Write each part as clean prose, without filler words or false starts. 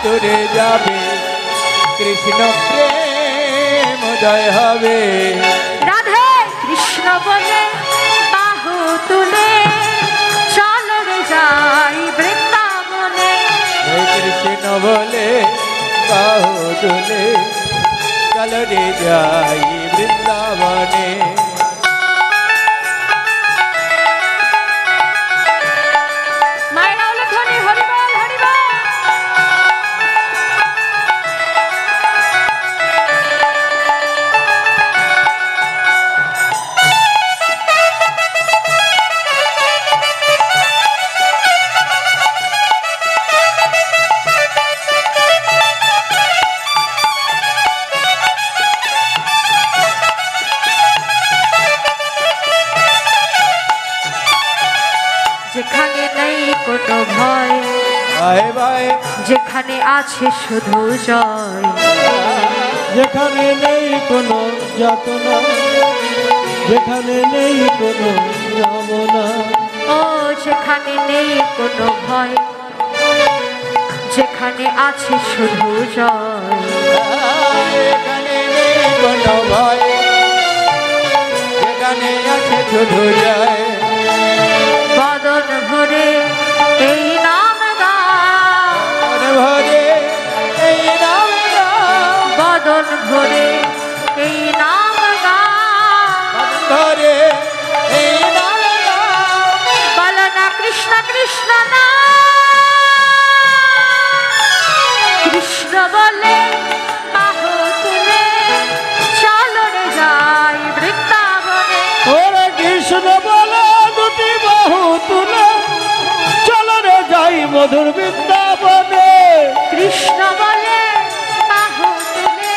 দূরে যাবে কৃষ্ণ প্রেম উদয় হবে রাধে কৃষ্ণ বলে বাহু তুলে চল রে যাই বৃন্দাবনে কৃষ্ণ বলে বাহু তুলে চল রে যাই বৃন্দাবনে যেখানে নেই কোনো ভয় যেখানে আছে শুধু জয় যেখানে নেই কোনো যাতনা যেখানে নেই কোনো যাতনা ও যেখানে নেই কোনো ভয় যেখানে আছে শুধু জয় যেখানে নেই কোনো ভয় যেখানে আছে শুধু জয় বদন ভরে এই নাম গান ভরে এই নাম গান বদন ভরে এই নাম গান ভরে এই নাম গান বল না কৃষ্ণ কৃষ্ণ না কৃষ্ণ বলে বাহু তুলে চল রে যাই বৃন্দাবনে ওরে কৃষ্ণ বলে দুটি বাহু তুলে চল রে যাই মধুর বৃন্দাবনে কৃষ্ণ বলে বাহু তুলে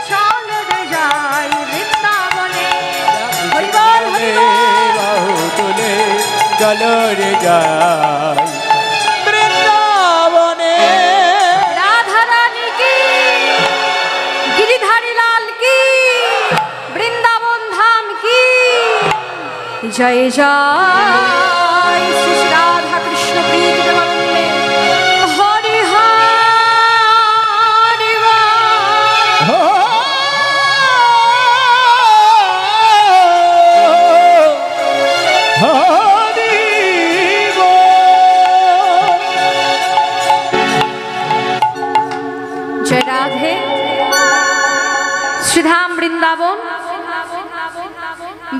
চল রে যাই বৃন্দাবনে হরি বল হরি বল বাহু তুলে চল রে যাই বৃন্দাবনে রাধা রানী কি गिरिधारी लाल की वृंदावन धाम की जय जय श्री राधा कृष्ण प्रीति जगन्नाथ हरि हरि जय राधे श्रीधाम वृंदावन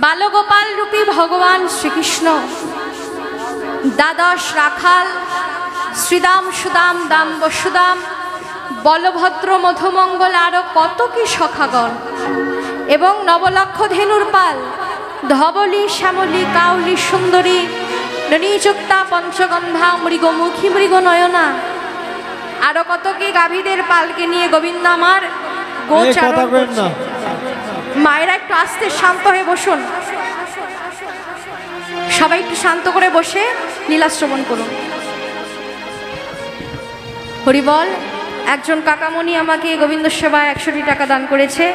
बालगोपाल रूपी भगवान श्रीकृष्ण द्वादश राखाल श्रीदाम सुदाम दाम वसुदाम बलभद्र मधुमंगल आरो कत की सखागण एवं नवलक्ष धेनुर पाल धवली श्यामली काउली सुंदरी ननीचुक्ता पंचगंधा मृगमुखी मृगनयना आरो कत की गाभीदेर पालके निये गोविंद आमार गोचारण करছে मायरा एकटु आस्ते शांत हये बसुन सबाई एकटु शांत करे बसे लीला श्रवण करुन हरि बोल एकजन काकामणि आमाके गोविंद सेवाय 100 टाका दान करेছে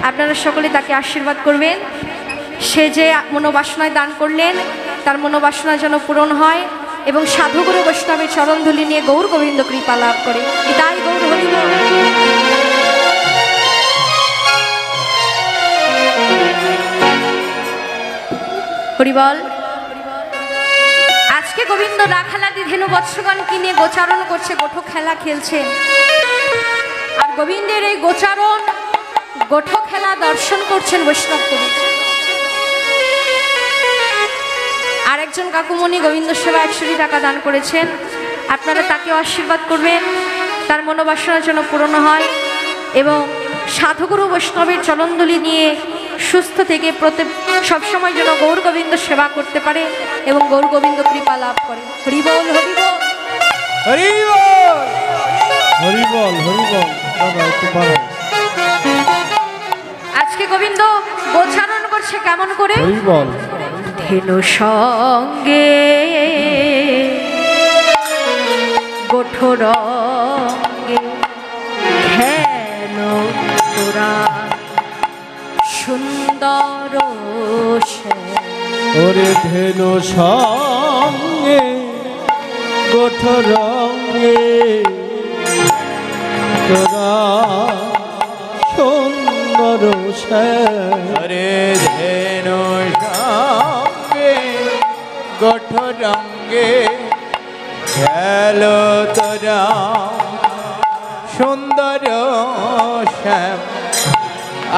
আপনারা সকলে তাকে आशीर्वाद করবেন সে যে মনোবাসনায় দান করলেন তার মনোবাসনা যেন পূরণ হয় এবং সাধুগুরু বৈষ্ণবের চরণধুলি নিয়ে গৌর গোবিন্দ কৃপা লাভ করে তাই গৌর হরি বল हरि बोल आज के गोविंद राखालादि धेनु बत्सगण की निये गोचारण करছে गोठो खेला खेलছে और गोविंदेर এই गोचारण गोठो खेला दर्शन करছেন वैष्णव कवि আর একজন কাকুমণি গোবিন্দ সেবা 100 টাকা দান করেছেন আপনারা তাকে আশীর্বাদ করবেন তার মনোবাসনা যেন পূরণ হয় এবং সাধুগুরু বৈষ্ণবের চরণধুলি নিয়ে সুস্থ থেকে सब समय যেন গৌর গোবিন্দ সেবা করতে পারে এবং গৌর গোবিন্দ কৃপা লাভ করে হরি বল হরি বল হরি বল হরি বল হরি বল দাদা একটু বাড়াও আজকে গোবিন্দ গোচারণ করছে কেমন করে হরি বল ধেনু সঙ্গে গোঠর ঘেনো তোরা সুন্দর ওরে ধেনু সঙ্গে গোঠর তোরা সুন্দর শ্যাম হরে ধেনু সঙ্গে গঠ রঙ্গে খেলো তোরা সুন্দর শ্যাম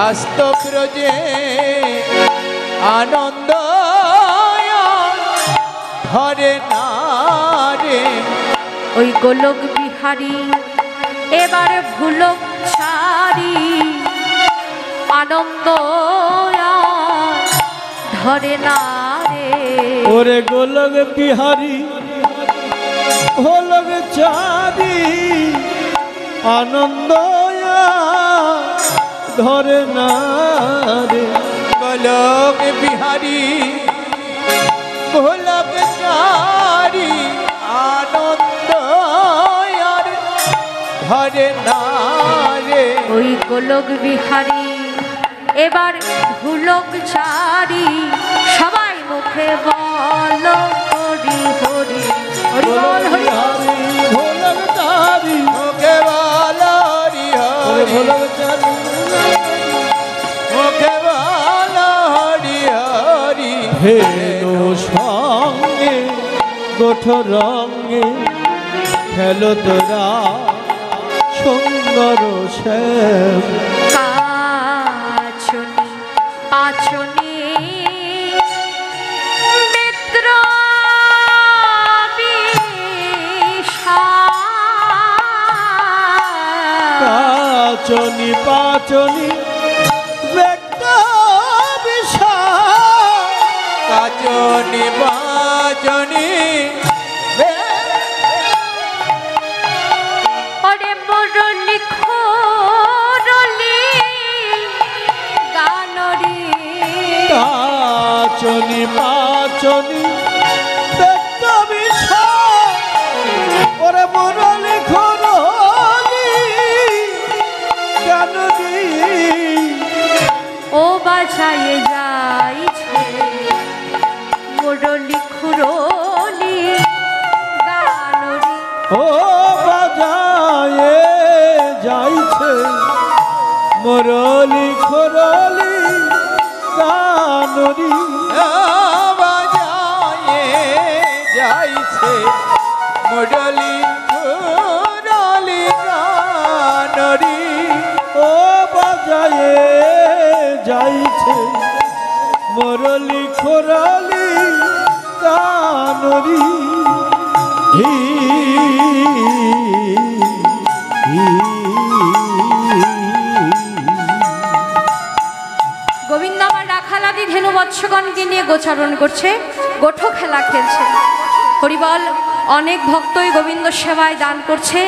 আস্ত ব্রজে আনন্দ ধরে না রে। ওই গোলক বিহারী এবার ভুলক ছাড়ি আনন্দ আর ধরে না রে। ওরে গোলক বিহারী গোলক চারি আনন্দ ধরে না রে। গোলক বিহারী গোলক চারি আনন্দ আর ধরে না রে। ওই গোলক বিহারী এবার ভুলক ছাড়ি সবাই মুখে বল হরি হরি হরি বল হরি হরি গোলক চারি মুখে বল হরি হরি গোলক চারি মুখে বল হরি হরি। হেনো সঙ্গে গোঠ রঙ্গে খেলো তোরা সুন্দর শ্যাম কাছনি পাছনি মিত্র পাচনি পাচনি ব্যক্ত কাচনি বাচনি ওরে মুরলি খোরলি গানরি পাচনি পাচনি ব্যক্ত ওরে মুরলি খরলি গানরি ও বাছায়ে যাইছে মুরলি খুরলি গানরি ও বাজায়ে যাইছে মুরলি খরলি গানরি বাজায়ে যাইছে মুরলি মুরলি গানরি। ও বাজায়ে যাইছে মুরলি খরলি গানরি। গোবিন্দ আমার রাখালাদি ধেনু বৎসগণকে নিয়ে গোচারণ করছে, গোঠো খেলা খেলছে। হরিবল অনেক ভক্তই গোবিন্দ সেবায় দান করছে।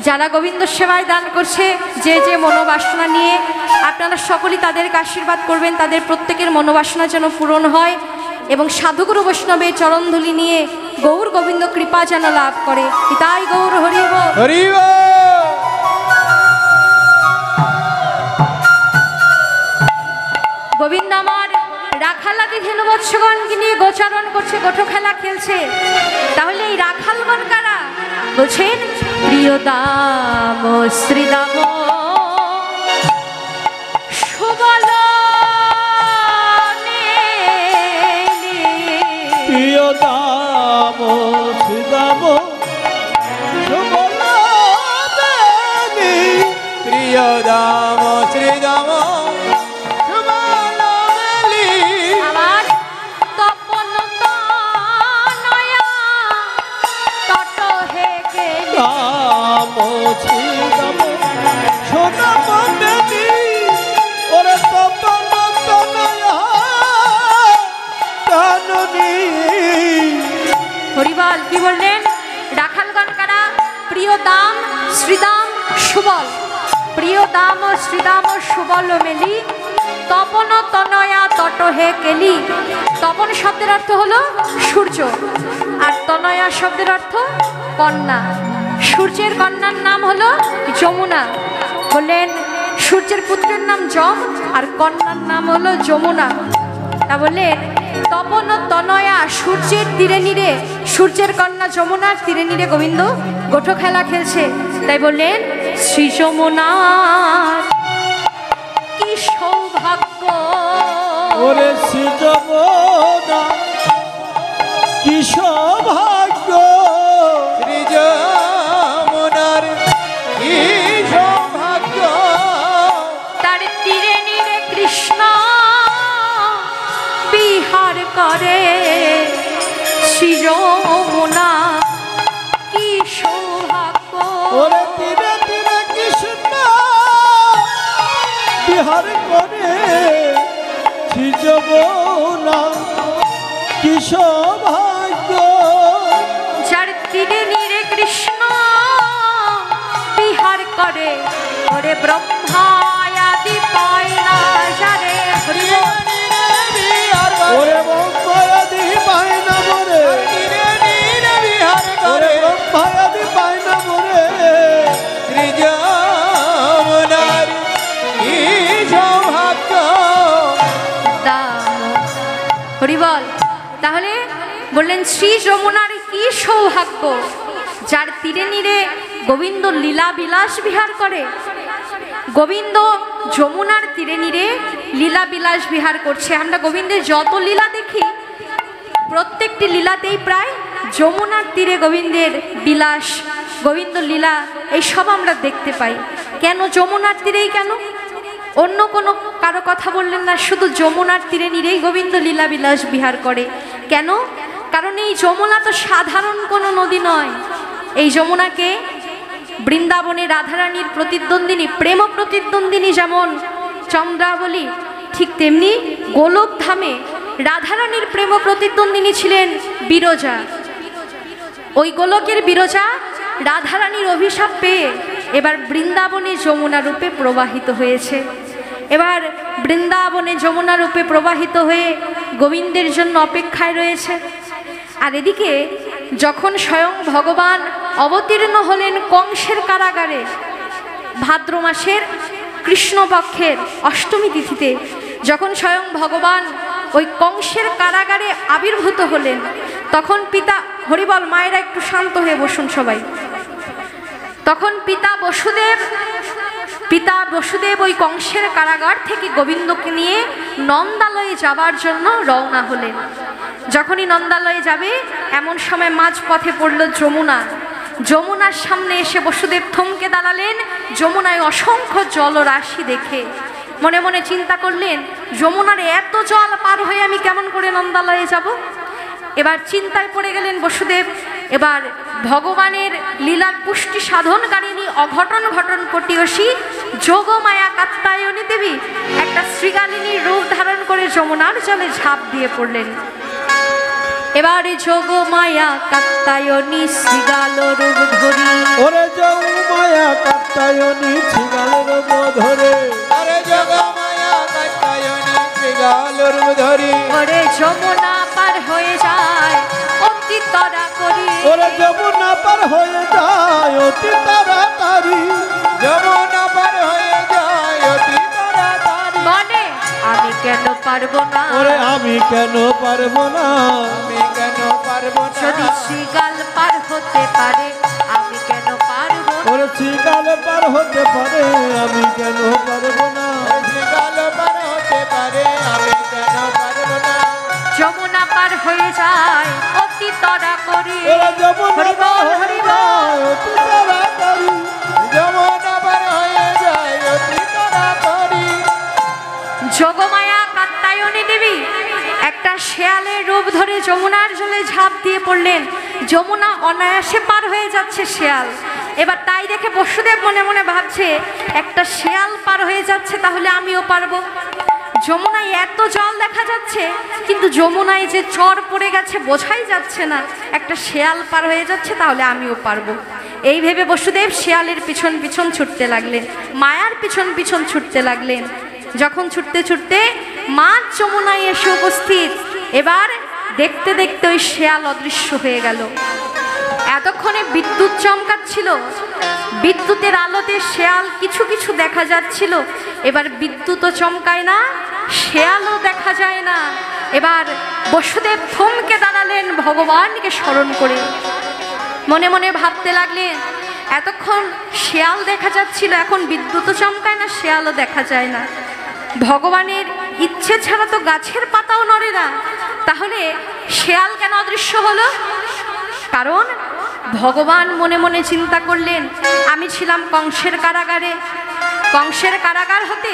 যারা গোবিন্দ সেবায় দান করছে যে যে মনোবাসনা নিয়ে, আপনারা সকলেই তাদেরকে আশীর্বাদ করবেন, তাদের প্রত্যেকের মনোবাসনা যেন পূরণ হয় এবং সাধুগুরু বৈষ্ণবের চরণধুলি নিয়ে গৌর গোবিন্দ কৃপা যেন লাভ করে। তাই গৌর হরিবল। হরি বল। গোবিন্দ আমার রাখালাদি ধেনু বৎসগণকে নিয়ে গোচারণ করছে, গোঠো খেলা খেলছে। তাহলে এই রাখালগণ কারা? বলছেন প্রিয়দাম শ্রীদাম সুবল প্রিয় দাম শ্রীদাম সুবলানি প্রিয় দাম শ্রীদাম সুবলানি। আমার তপন তনয়া তট হে গেলি দাম শ্রীদাম সোনাম দেবী ওরে তপন তনয়া কাননী। হরিবল কি বললেন? রাখালগণ কারা? প্রিয় দাম শ্রীদাম সুবল। প্রিয় দাম শ্রীদাম সুবল মেলি তপন তনয়া তট হে কেলি। তপন শব্দের অর্থ হলো সূর্য, আর তনয়া শব্দের অর্থ কন্যা। সূর্যের কন্যার নাম হলো যমুনা। বললেন সূর্যের পুত্রের নাম যম আর কন্যার নাম হলো যমুনা। তা বললেন তপন তনয়া সূর্যের তীরে নীরে, সূর্যের কন্যা যমুনার তীরে নীরে গোবিন্দ গোঠো খেলা খেলছে। তাই বললেন শ্রী যমুনার কি সৌভাগ্য। ওরে শ্রী যমুনা কি সৌভাগ্য, শ্রী যমুনার কি সৌভাগ্য, তার তীরে নীরে কৃষ্ণ বিহার করে। শ্রী যমুনা কি সৌভাগ্য। ওরে তীরে তীরে কৃষ্ণ বিহার করে, শ্রী যমুনা কি সৌভাগ্য। যার তীরে নীরে কৃষ্ণ বিহার করে, ওরে ব্রহ্মায়াদি পায় না যারে। হরি বল। ওরে ব্রহ্মায়াদি পায় না মরে, ওরে ব্রহ্মায়াদি পায় না মরে। শ্রী যমুনার কি সৌভাগ্য। হরি বল। তাহলে বললেন শ্রী যমুনার কি সৌভাগ্য, যার তীরে নীরে গোবিন্দ লীলা বিলাস বিহার করে। গোবিন্দ যমুনার তীরে নীরে লীলা বিলাস বিহার করছে। আমরা গোবিন্দের যত লীলা দেখি প্রত্যেকটি লীলাতেই প্রায় যমুনার তীরে গোবিন্দের বিলাস, গোবিন্দ লীলা এইসব আমরা দেখতে পাই। কেন যমুনার তীরেই, কেন অন্য কোনো কারো কথা বললেন না, শুধু যমুনার তীরে নীরেই গোবিন্দ লীলা বিলাস বিহার করে। কেন? কারণ এই যমুনা তো সাধারণ কোনো নদী নয়। এই যমুনাকে বৃন্দাবনে রাধারানীর প্রতিদ্বন্দ্বিনী, প্রেম প্রতিদ্বন্দ্বিনী যেমন চন্দ্রাবলী, ঠিক তেমনি গোলকধামে রাধারানীর প্রেম প্রতিদ্বন্দ্বিনী ছিলেন বিরজা। ওই গোলকের বিরজা রাধারানীর অভিশাপ পেয়ে এবার বৃন্দাবনে যমুনা রূপে প্রবাহিত হয়েছে। এবার বৃন্দাবনে যমুনা রূপে প্রবাহিত হয়ে গোবিন্দের জন্য অপেক্ষায় রয়েছে। আর এদিকে যখন স্বয়ং ভগবান অবতীর্ণ হলেন কংসের কারাগারে, ভাদ্র মাসের কৃষ্ণপক্ষের অষ্টমী তিথিতে যখন স্বয়ং ভগবান ওই কংসের কারাগারে আবির্ভূত হলেন, তখন পিতা, হরিবল, মায়েরা একটু শান্ত হয়ে বসুন সবাই। তখন পিতা বসুদেব ওই কংসের কারাগার থেকে গোবিন্দকে নিয়ে নন্দালয়ে যাবার জন্য রওনা হলেন। যখনই নন্দালয়ে যাবে এমন সময় মাঝপথে পড়ল যমুনা। যমুনার সামনে এসে বসুদেব থমকে দাঁড়ালেন। যমুনায় অসংখ্য জলরাশি দেখে মনে মনে চিন্তা করলেন, যমুনার এত জল পার হয়ে আমি কেমন করে নন্দালয়ে যাব। এবার চিন্তায় পড়ে গেলেন বসুদেব। এবার ভগবানের লীলার পুষ্টি সাধনকারিণী অঘটন ঘটন পটীয়সী যোগমায়া কাত্যায়নী দেবী একটা শ্রীগালিনীর রূপ ধারণ করে যমুনার জলে ঝাঁপ দিয়ে পড়লেন। এবারে যোগমায়া কাত্যায়নী শ্রীগাল রূপ ধরি, ওরে যোগমায়া কাত্যায়নী শ্রীগাল রূপ ধরে, আরে যোগমায়া কাত্যায়নী শ্রীগাল রূপ ধরি, ওরে যমুনা পার হয়ে যায় অতি তাড়াতাড়ি, ওরে যমুনা পার হয়ে যায় অতি তাড়াতাড়ি, যমুনা পার হয়ে যায় অতি তাড়াতাড়ি। বলে আমি কেন পারবো না, ওরে আমি কেন পারবো না, আমি কেন পারবো না, যদি শ্রীগাল পার হতে পারে আমি কেন পারবো না, ওরে শ্রীগাল পার হতে পারে আমি কেন পারবো না, শ্রীগাল পার হতে পারে আমি কেন পারবো না। যমুনা পার হয়ে যায় অতি তাড়াতাড়ি, ওরে যমুনা পার হয়ে হরি বল। যায় অতি তাড়াতাড়ি, যমুনা পার হয়ে যায় অতি তাড়াতাড়ি। যোগমায়া কাত্যায়নী দেবী একটা শেয়ালের রূপ ধরে যমুনার জলে ঝাঁপ দিয়ে পড়লেন। যমুনা অনায়াসে পার হয়ে যাচ্ছে শেয়াল। এবার তাই দেখে বসুদেব মনে মনে ভাবছে, একটা শেয়াল পার হয়ে যাচ্ছে তাহলে আমিও পারবো। যমুনায় এত জল দেখা যাচ্ছে, কিন্তু যমুনায় যে চর পড়ে গেছে বোঝাই যাচ্ছে না। একটা শেয়াল পার হয়ে যাচ্ছে তাহলে আমিও পারবো। এই ভেবে বসুদেব শেয়ালের পিছন পিছন ছুটতে লাগলেন, মায়ার পিছন পিছন ছুটতে লাগলেন। যখন ছুটতে ছুটতে মাঝ যমুনায় এসে উপস্থিত, এবার দেখতে দেখতে ওই শেয়াল অদৃশ্য হয়ে গেল। এতক্ষণে বিদ্যুৎ চমকাচ্ছিল, বিদ্যুতের আলোতে শেয়াল কিছু কিছু দেখা যাচ্ছিল। এবার বিদ্যুৎও চমকায় না, শেয়ালও দেখা যায় না। এবার বসুদেব থমকে দাঁড়ালেন ভগবানকে স্মরণ করে। মনে মনে ভাবতে লাগলেন, এতক্ষণ শেয়াল দেখা যাচ্ছিল, এখন বিদ্যুৎও চমকায় না, শেয়ালও দেখা যায় না। ভগবানের ইচ্ছে ছাড়া তো গাছের পাতাও নড়ে না, তাহলে শেয়াল কেন অদৃশ্য হলো? কারণ ভগবান মনে মনে চিন্তা করলেন, আমি ছিলাম কংসের কারাগারে, কংসের কারাগার হতে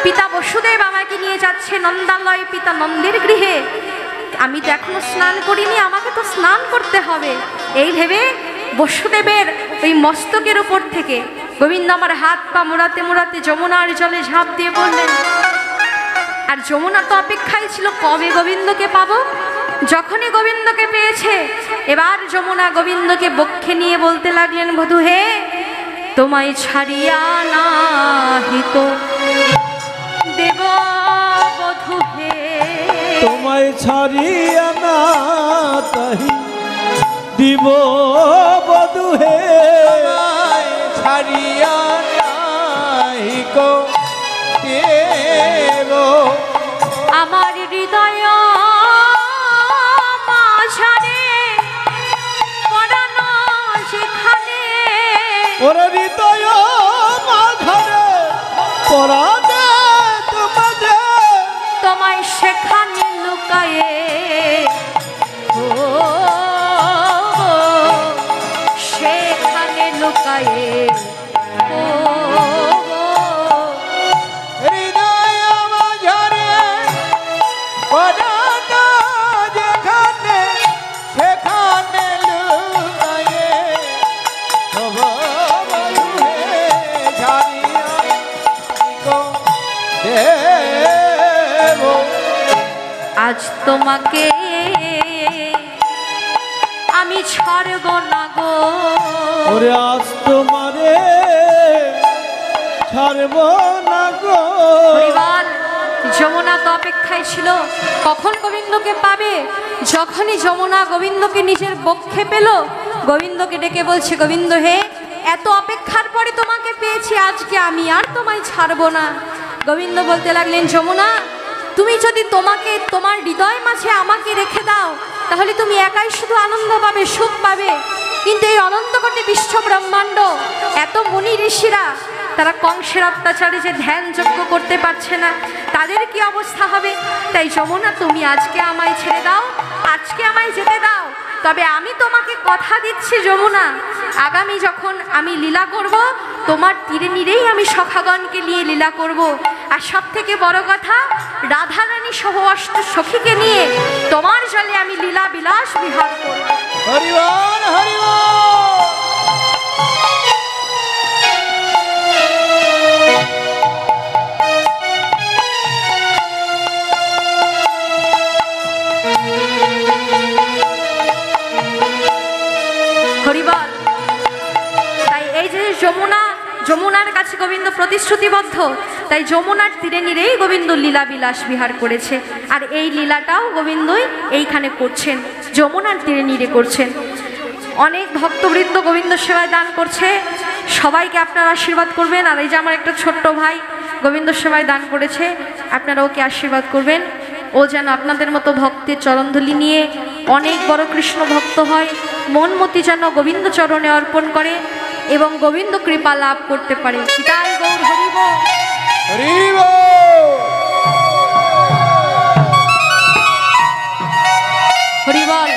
পিতা বসুদেব আমাকে নিয়ে যাচ্ছে নন্দালয় পিতা নন্দের গৃহে, আমি তো এখনো স্নান করিনি, আমাকে তো স্নান করতে হবে। এই ভেবে বসুদেবের ওই মস্তকের উপর থেকে গোবিন্দ আমার হাত পা মোড়াতে মোড়াতে যমুনার জলে ঝাঁপ দিয়ে পড়লেন। আর যমুনা তো অপেক্ষায় ছিল কবে গোবিন্দকে পাবো। যখনই গোবিন্দকে পেয়েছে, এবার যমুনা গোবিন্দকে বক্ষে নিয়ে বলতে লাগলেন, বধূ হে, তোমায় ছাড়িয়া নাহিত দেব বধূ হে, তোমায় ছাড়িয়া না তাহি দিব বধূ হে, ছাড়িয়া নাহিক দেব আমার হৃদয় মাঝারে পরানো যেখানে, ওর হৃদয় মাঝারে পরাণে তোমাদের, তোমায় সেখানে লুকায়ে ও সেখানে লুকায়ে ও হৃদয় মাঝারে পরানো যেখানে সেখানে লুকায়ে তব বধূ হে, ছাড়িয়া নাহিক দেব। আজ তোমাকে আমি ছাড়ব না গো, ওরে আজ তোমারে ছাড়ব না গো। হরিবল। যমুনা তো অপেক্ষায় ছিল কখন গোবিন্দকে পাবে। যখনই যমুনা গোবিন্দকে নিজের বক্ষে পেল, গোবিন্দকে ডেকে বলছে, গোবিন্দ হে, এত অপেক্ষার পরে তোমাকে পেয়েছি, আজকে আমি আর তোমায় ছাড়বো না। গোবিন্দ বলতে লাগলেন, যমুনা, তুমি যদি তোমাকে তোমার হৃদয় মাঝে আমাকে রেখে দাও, তাহলে তুমি একাই শুধু আনন্দ পাবে, সুখ পাবে। কিন্তু এই অনন্ত কোটি বিশ্ব ব্রহ্মাণ্ড, এত মুনি ঋষিরা, তারা কংসের অত্যাচারে যে ধ্যান যজ্ঞ করতে পারছে না, তাদের কি অবস্থা হবে? তাই যমুনা, তুমি আজকে আমায় ছেড়ে দাও, আজকে আমায় যেতে দাও। তবে আমি তোমাকে কথা দিচ্ছি যমুনা, আগামী যখন আমি লীলা করব, তোমার তীরে নীরেই আমি সখাগণকে নিয়ে লীলা করব। আর সব থেকে বড় কথা, রাধারানী সহ অষ্ট সখীকে নিয়ে তোমার জলে আমি লীলা বিলাস বিহার করব। হরিবল হরিবল। হরিবল। তাই এই যে যমুনার কাছে গোবিন্দ প্রতিশ্রুতিবদ্ধ, তাই যমুনার তীরে নীরেই গোবিন্দ লীলা বিলাস বিহার করেছে। আর এই লীলাটাও গোবিন্দই এইখানে করছেন, যমুনার তীরে নীরে করছেন। অনেক ভক্তবৃন্দ গোবিন্দ সেবায় দান করছে, সবাইকে আপনারা আশীর্বাদ করবেন। আর এই যে আমার একটা ছোট্ট ভাই গোবিন্দ সেবায় দান করেছে, আপনারা ওকে আশীর্বাদ করবেন। ও যেন আপনাদের মতো ভক্তের চরণধূলি নিয়ে অনেক বড় কৃষ্ণ ভক্ত হয়, মনমতি যেন গোবিন্দ চরণে অর্পণ করে এবং গোবিন্দ কৃপা লাভ করতে পারে। তাই গৌর হরিব হরিব। হরিবল।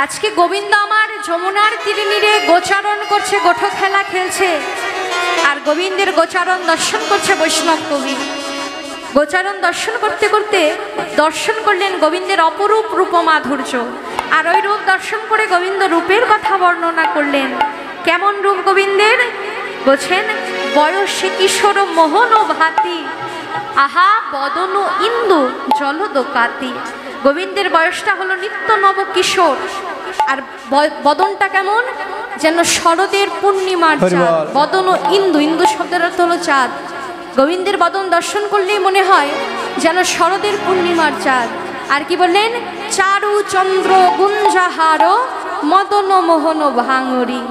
আজকে গোবিন্দ আমার যমুনার তীরে নীরে গোচারণ করছে, গোঠো খেলা খেলছে। আর গোবিন্দের গোচারণ দর্শন করছে বৈষ্ণব কবি। গোচারণ দর্শন করতে করতে দর্শন করলেন গোবিন্দের অপরূপ রূপ মাধুর্য। আর ওই রূপ দর্শন করে গোবিন্দ রূপের কথা বর্ণনা করলেন। কেমন রূপ গোবিন্দের? বলছেন, বয়সে কিশোর মোহন ভাতি, আহা বদন ইন্দু জলদকাতি। গোবিন্দের বয়সটা হলো নিত্য নব কিশোর, আর বদনটা কেমন? যেন শরদের পূর্ণিমার চাঁদ। বদন ইন্দু, ইন্দু শব্দের অর্থ হলো চাঁদ। গোবিন্দের বদন দর্শন করলেই মনে হয় যেন শরদের পূর্ণিমার চাঁদ। আর কি বললেন? চারু চন্দ্র গুঞ্জাহার মদন মোহন ভাঙরি।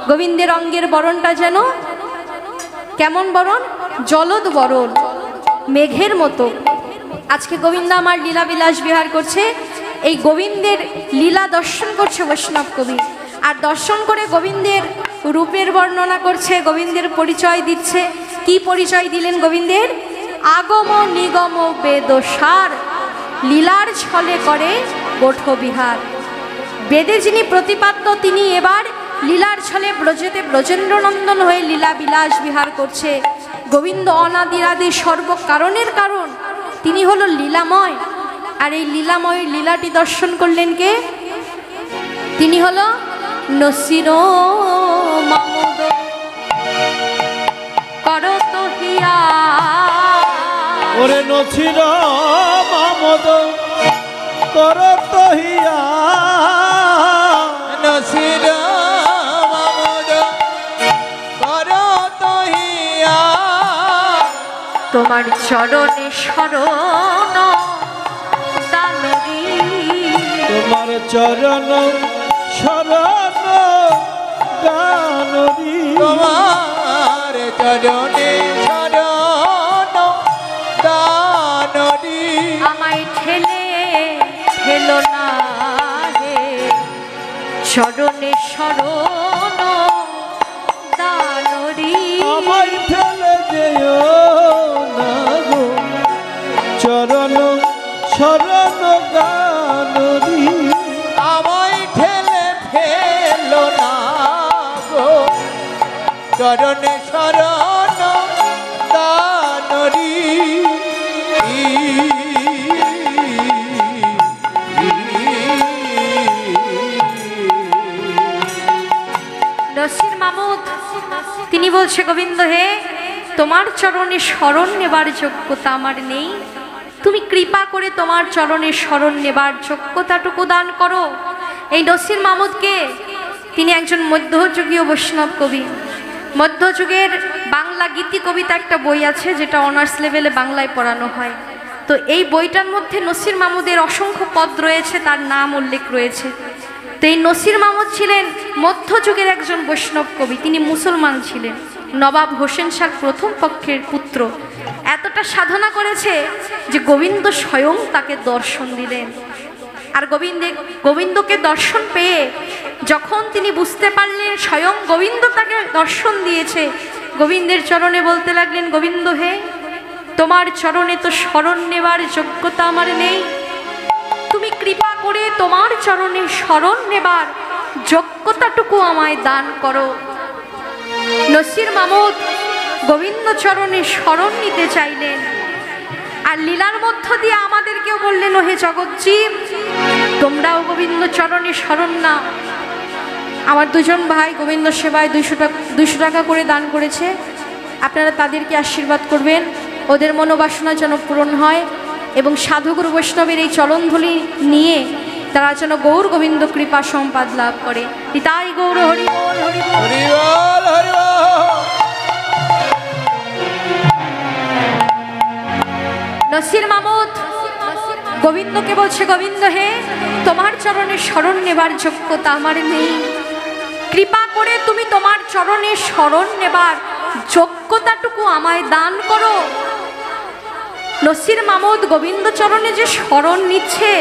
গোবিন্দের অঙ্গের বরণটা যেন কেমন বরণ? জলদ বরণ, মেঘের মতো। আজকে গোবিন্দ আমার লীলা বিলাস বিহার করছে, এই গোবিন্দের লীলা দর্শন করছে বৈষ্ণব কবি। আর দর্শন করে গোবিন্দের রূপের বর্ণনা করছে, গোবিন্দের পরিচয় দিচ্ছে। কি পরিচয় দিলেন গোবিন্দের? আগম নিগম বেদসার, লীলার ছলে করে গোঠবিহার। বেদে যিনি প্রতিপাদ্য, তিনি এবার লীলার ছলে ব্রজেতে ব্রজেন্দ্রনন্দন হয়ে লীলা বিলাস বিহার করছে। গোবিন্দ অনাদিরাদি সর্বকারণের কারণ, তিনি হলো লীলাময়। আর এই লীলাময় লীলাটি দর্শন করলেন কে? তিনি হলো নসির মামুদ করত হিয়া। ওরে নছির মামদ করত হিয়া, নসির মামুদ করত হিয়া। তোমার চরণে শরণ দানবী, তোমার চরণ শরণ দানবী। তোমার চরণে শরণ দানবী। আমায় ঠেলে ফেলো না হে, চরণে শরণ দানবী। আমায় ঠেলে যেও না গো, চরণ শরণ দানবী। আমায় ঠেলে ফেলো না গো, চরণে শরণ দানবী। নসির মামুদ তিনি বলছে, গোবিন্দ হে, তোমার চরণে শরণ নেবার যোগ্যতা আমার নেই, তুমি কৃপা করে তোমার চরণে শরণ নেবার যোগ্যতাটুকু দান করো। এই নসির মামুদকে, তিনি একজন মধ্যযুগীয় বৈষ্ণব কবি। মধ্যযুগের বাংলা গীতি কবিতা একটা বই আছে, যেটা অনার্স লেভেলে বাংলায় পড়ানো হয়। তো এই বইটার মধ্যে নসির মামুদের অসংখ্য পদ রয়েছে, তার নাম উল্লেখ রয়েছে। তো এই নসির মামুদ ছিলেন মধ্যযুগের একজন বৈষ্ণব কবি, তিনি মুসলমান ছিলেন, নবাব হোসেন শাহ প্রথম পক্ষের পুত্র। এতটা সাধনা করেছে যে গোবিন্দ স্বয়ং তাকে দর্শন দিলেন। আর গোবিন্দকে দর্শন পেয়ে যখন তিনি বুঝতে পারলেন স্বয়ং গোবিন্দ তাকে দর্শন দিয়েছে, গোবিন্দের চরণে বলতে লাগলেন, গোবিন্দ হে, তোমার চরণে তো শরণ নেবার যোগ্যতা আমার নেই, তুমি কৃপা করে তোমার চরণে শরণ নেবার যোগ্যতাটুকু আমায় দান করো। নসির মামুদ গোবিন্দ চরণে শরণ নিতে চাইলেন, আর লীলার মধ্য দিয়ে আমাদেরকেও বললেন, হে জগৎজীব, তোমরাও গোবিন্দ চরণে শরণ নাও। আমার দুজন ভাই গোবিন্দ সেবায় 200 টাকা করে দান করেছে, আপনারা তাদেরকে আশীর্বাদ করবেন, ওদের মনোবাসনা যেন পূরণ হয় এবং সাধুগুরু বৈষ্ণবের এই চরণধূলি নিয়ে তারা যেন গৌর গোবিন্দ কৃপা সম্পাদ লাভ করে। তাই গৌর হরি বল, হরি বল। হরি বল, হরি বল। নসির মামুদ গোবিন্দকে বলছে, গোবিন্দ হে, তোমার চরণে শরণ নেবার যোগ্যতা আমার নেই, কৃপা করে তুমি তোমার চরণে শরণ নেবার যোগ্যতাটুকু আমায় দান করো। নসির মামুদ গোবিন্দ চরণে যে শরণ নিচ্ছে,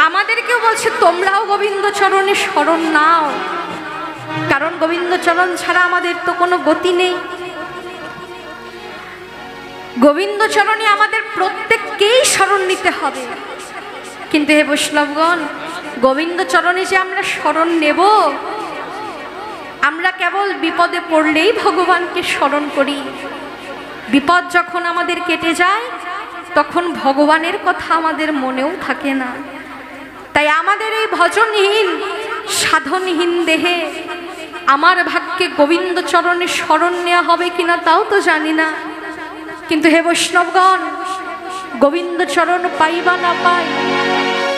আমাদেরকেও বলছে তোমরাও গোবিন্দ চরণে শরণ নাও, কারণ গোবিন্দ চরণ ছাড়া আমাদের তো কোনো গতি নেই। গোবিন্দ চরণে আমাদের প্রত্যেককেই শরণ নিতে হবে। কিন্তু হে বৈষ্ণবগণ, গোবিন্দ চরণে যে আমরা শরণ নেব, আমরা কেবল বিপদে পড়লেই ভগবানকে স্মরণ করি। বিপদ যখন আমাদের কেটে যায়, তখন ভগবানের কথা আমাদের মনেও থাকে না। তাই আমাদের এই ভজনহীন সাধনহীন দেহে আমার ভাগ্যে গোবিন্দ চরণে শরণ নেওয়া হবে কিনা তাও তো জানি না। কিন্তু হে বৈষ্ণবগণ, গোবিন্দ চরণ পাই বা না পাই,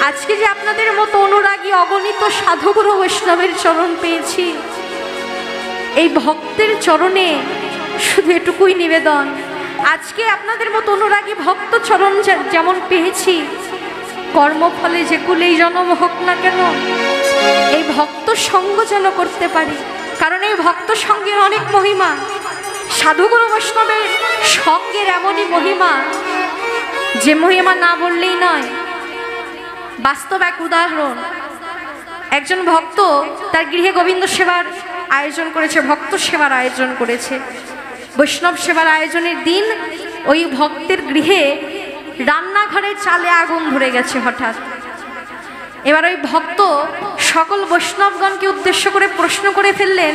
আজকে যে আপনাদের মতো অনুরাগী অগণিত সাধুগুরু বৈষ্ণবের চরণ পেয়েছি, এই ভক্তের চরণে শুধু এটুকুই নিবেদন, আজকে আপনাদের মতো অনুরাগী ভক্ত চরণ যেমন পেয়েছি, কর্মফলে যে কুলেই জন্ম হোক না কেন, এই ভক্ত সঙ্গ যেন করতে পারি। কারণ এই ভক্ত সঙ্গের অনেক মহিমা, সাধুগুরু বৈষ্ণবের সঙ্গের এমনই মহিমা যে মহিমা না বললেই নয়। বাস্তব এক উদাহরণ, একজন ভক্ত তার গৃহে গোবিন্দ সেবার আয়োজন করেছে, ভক্ত সেবার আয়োজন করেছে। বৈষ্ণব সেবার আয়োজনের দিন ওই ভক্তের গৃহে রান্নাঘরে চালে আগুন ধরে গেছে হঠাৎ। এবার ওই ভক্ত সকল বৈষ্ণবগণকে উদ্দেশ্য করে প্রশ্ন করে ফেললেন,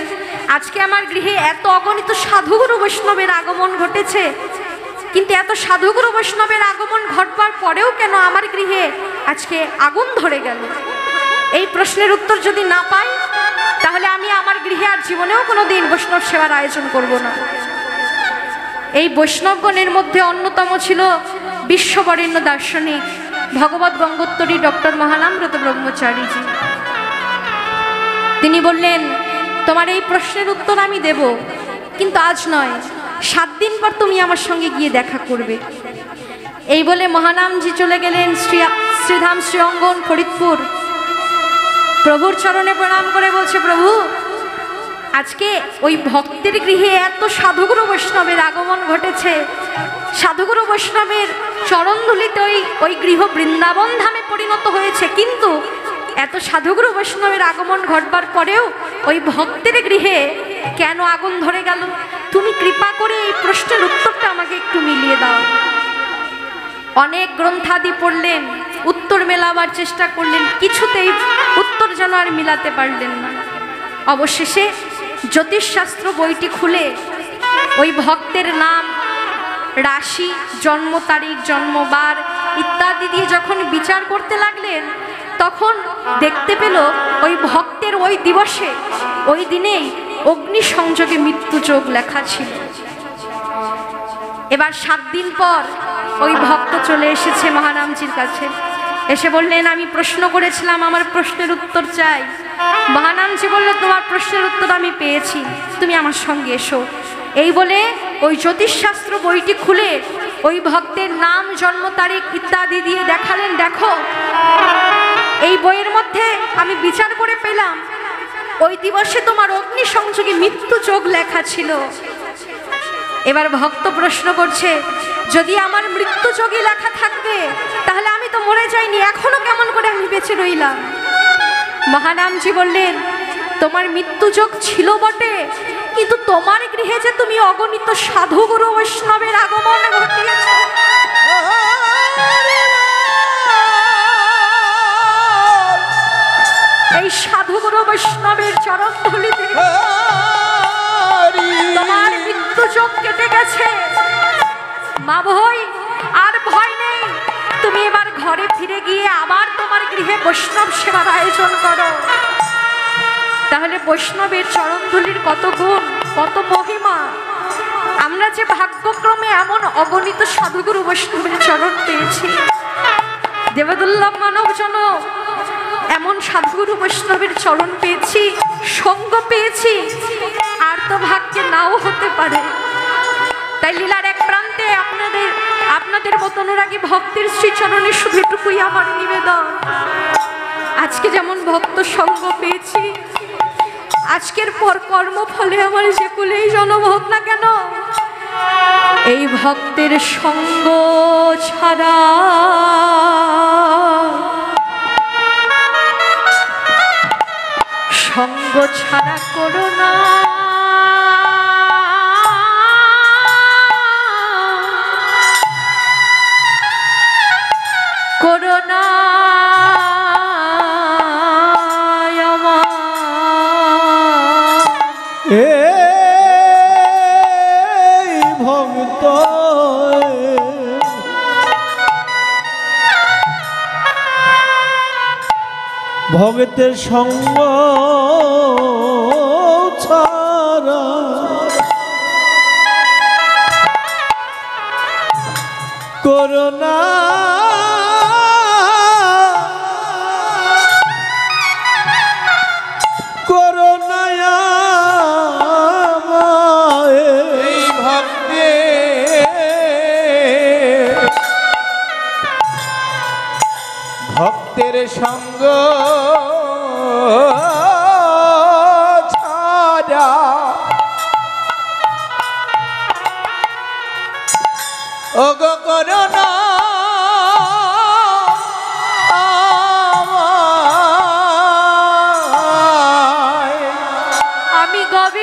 আজকে আমার গৃহে এত অগণিত সাধুগুরু বৈষ্ণবের আগমন ঘটেছে, কিন্তু এত সাধুগুরু বৈষ্ণবের আগমন ঘটবার পরেও কেন আমার গৃহে আজকে আগুন ধরে গেল? এই প্রশ্নের উত্তর যদি না পাই, তাহলে আমি আমার গৃহে আর জীবনেও কোনো দিন বৈষ্ণব সেবার আয়োজন করব না। এই বৈষ্ণবগণের মধ্যে অন্যতম ছিল বিশ্ববরেণ্য দার্শনিক ভগবত গঙ্গোত্তরী ডক্টর মহানামব্রত ব্রহ্মচারীজি। তিনি বললেন, তোমার এই প্রশ্নের উত্তর আমি দেব, কিন্তু আজ নয়, 7 দিন পর তুমি আমার সঙ্গে গিয়ে দেখা করবে। এই বলে মহানামজি চলে গেলেন শ্রীধাম শ্রী অঙ্গন ফরিদপুর। প্রভুর চরণে প্রণাম করে বলছে, প্রভু আজকে ওই ভক্তের গৃহে এত সাধুগুরু বৈষ্ণবের আগমন ঘটেছে, সাধুগুরু বৈষ্ণবের চরণধুলিতে ওই গৃহ বৃন্দাবন ধামে পরিণত হয়েছে, কিন্তু এত সাধুগুরু বৈষ্ণবের আগমন ঘটবার পরেও ওই ভক্তের গৃহে কেন আগুন ধরে গেল? তুমি কৃপা করে এই প্রশ্নের উত্তরটা আমাকে একটু মিলিয়ে দাও। অনেক গ্রন্থাদি পড়লেন, উত্তর মেলাবার চেষ্টা করলেন, কিছুতেই উত্তর যেন আর মিলাতে পারলেন না। অবশেষে জ্যোতিষশাস্ত্র বইটি খুলে ওই ভক্তের নাম, রাশি, জন্ম তারিখ, জন্মবার ইত্যাদি দিয়ে যখন বিচার করতে লাগলেন, তখন দেখতে পেল ওই ভক্তের ওই দিবসে, ওই দিনেই অগ্নি সংযোগে মৃত্যু যোগ লেখা ছিল। এবার 7 দিন পর ওই ভক্ত চলে এসেছে মহানামজির কাছে, এসে বললেন, আমি প্রশ্ন করেছিলাম, আমার প্রশ্নের উত্তর চাই। মহানামজি বলল, তোমার প্রশ্নের উত্তর আমি পেয়েছি, তুমি আমার সঙ্গে এসো। এই বলে ওই জ্যোতিষশাস্ত্র বইটি খুলে ওই ভক্তের নাম, জন্ম তারিখ ইত্যাদি দিয়ে দেখালেন, দেখো এই বইয়ের মধ্যে আমি বিচার করে পেলাম ওই দিবসে তোমার অগ্নি সংযোগে মৃত্যু যোগ লেখা ছিল। এবার ভক্ত প্রশ্ন করছে, যদি আমার মৃত্যু যোগী লেখা থাকবে, তাহলে আমি তো মরে যাইনি, এখনো কেমন করে আমি বেঁচে রইলাম? মহানামজি বললেন, তোমার মৃত্যু যোগ ছিল বটে, কিন্তু তোমার গৃহে যে তুমি অগণিত সাধুগুরু বৈষ্ণবের আগমন ঘটিয়েছ, এই সাধুগুরু বৈষ্ণবের চরণধুলিতে তোমার মৃত্যু যোগ কেটে গেছে। মা ভয়, আর ভয় নেই, তুমি এবার ঘরে ফিরে গিয়ে আবার তোমার গৃহে বৈষ্ণব সেবার আয়োজন করো। তাহলে বৈষ্ণবের চরণধুলির কত গুণ, কত মহিমা! আমরা যে ভাগ্যক্রমে এমন অগণিত সাধুগুরু বৈষ্ণবের চরণ পেয়েছি, দেবদুল্লভ মানব জন এমন সাধুগুরু বৈষ্ণবের চরণ পেয়েছি, সঙ্গ পেয়েছি, আর তো ভাগ্যে নাও হতে পারে। তাই লীলার এক প্রান্তে আপনাদের মতো অনুরাগী ভক্তের শ্রীচরণে শুধু এটুকুই আমার নিবেদন, আজকে যেমন ভক্ত সঙ্গ পেয়েছি, আজকের পর কর্মফলে আমার যে কুলেই জন্ম হোক না কেন, এই ভক্তের সঙ্গ ছাড়া করো না, করো না ভক্ত ভক্তের সঙ্গ ছাড়া করোনা ভক্তের সঙ্গ ছাড়া ওগো করোনা গোবিন্দ।